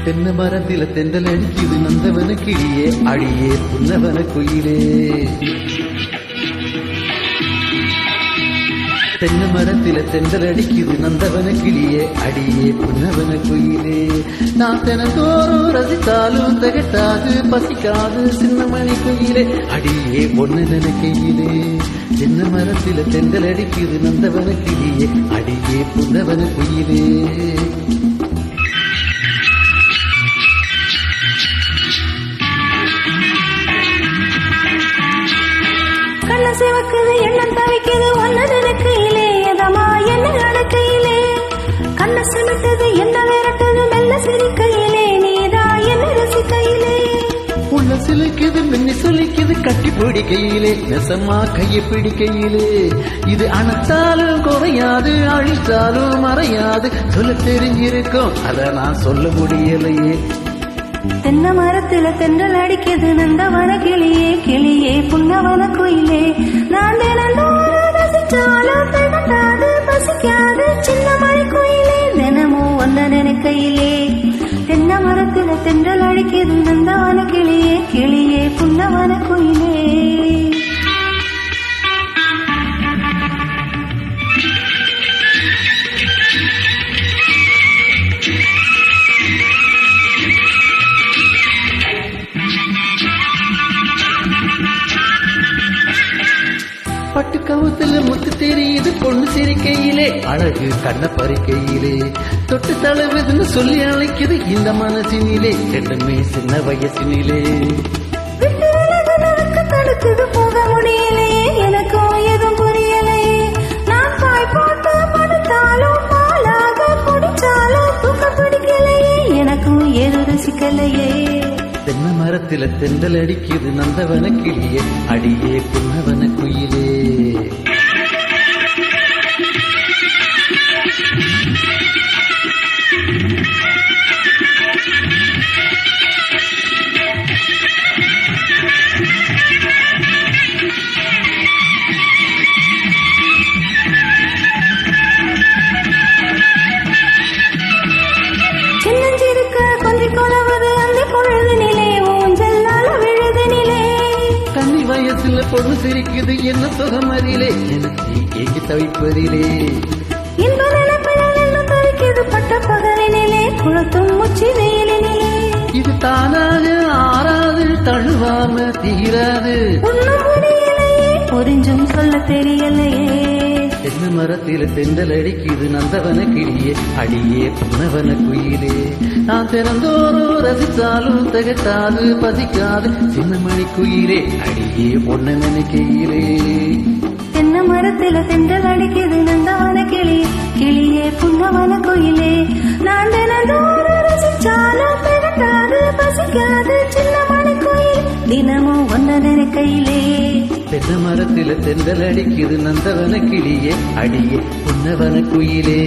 தென்ன மரத்தில தென்றல் அடிக்குது நந்தவன கிளியே அடியே புன்னவன குயிலே. தென்ன மரத்தில தென்றல் அடிக்குது நந்தவன கிளியே அடியே புன்னவன குயிலே. நான் தினந்தோறும் ரசித்தாலும் தகட்டாது பசிக்காது சின்னமணி குயிலே அடியே பொண்ணு நினைக்கையிலே. தென்ன மரத்தில தென்றல் அடிக்குது நந்தவன கிளியே அடியே புன்னவன குயிலே. சிவக்குது எண்ணம் தவிக்குது ஒன்னு நினைக்கையிலே எதமா என்ன நடக்கையிலே. கண்ண சிமிட்டது என்ன விரட்டது மெல்ல சிரிக்கையிலே நீதா என்ன ரசிக்கையிலே. உள்ள சிலுக்குது மின்னி சொல்லிக்குது கட்டி பிடிக்கையிலே நெசமா கையை பிடிக்கையிலே. இது அணைத்தாலும் குறையாது அழித்தாலும் மறையாது சொல்ல தெரிஞ்சிருக்கும் அத நான் சொல்ல முடியலையே. தென்ன மரத்துல தென்றல் அடிக்குது நந்தவன கிளியே கிளியே புன்னவன குயிலே. நான் தினந்தோறும் ரசிச்சாலும் தகட்டாது பசிக்காது சின்ன மழை குயிலே தினமும் ஒன்ன நினைக்கையிலே. தென்ன மரத்துல தென்றல் அடிக்குது நந்தவன கிளியே கிளியே புன்னவன குயிலே. பட்டு கவுத்துல முத்து தெரியுது பொண்ணு சிரிக்கையிலே அழகு கண்ண பறிக்கையிலே. தொட்டு தழுவுதுன்னு சொல்லி அழைக்குது இந்த மனசினிலே ரெண்டுமே சின்ன வயசினிலே. தடுக்குது போக முடியலையே எனக்கும் எதுவும் புரியலையே. நான் பாய் போட்டு படுத்தாலும் பாலாக குடிச்சாலும் தூக்க பிடிக்கலையே எனக்கும் எது ருசிக்கலையே. தென்ன மரத்தில தென்றல் அடிக்குது நந்தவன கிளியே அடியே புன்னவன குயிலே. சின்னஞ்சிருக்க கொஞ்சி கொலவது அந்த பொழுது நிலை ஊஞ்சல்லால விழுது நிலை. கன்னி வயசுல பொண்ணு சிரிக்குது என்ன சுகமறியிலே எனக்கு ஏகி தவிப்பதிலே. இன்ப நினைப்பில் என்ன தவிக்குது பட்ட பகலினிலே குளத்தும் முச்சி வெயிலினிலே. இது தானாக ஆறாது தழுவாம தீராது ஒன்னும் புரியலையே புரிஞ்சும் சொல்ல தெரியலையே. தென்ன மரத்தில தென்றல் அடிக்குது நந்தவன கிளியே அடியே புன்னவன குயிலே. நான் தினந்தோறும் ரசித்தாலும் தகட்டாது பசிக்காது சின்னமணி குயிலே அடியே பொண்ணு நினைக்கையிலே. தென்ன மரத்துல தென்றல் அடிக்குது நந்தவன கிளியே கிளியே புன்னவன குயிலே. நான் தினந்தோறும் ரசிச்சாலும் தகட்டாது பசிக்காது சின்னமணி குயில் தினமும் ஒன்ன நினைக்கையிலே. தென்ன மரத்தில தென்றல் அடிக்குது நந்தவன கிளியே அடியே புன்னவன குயிலே.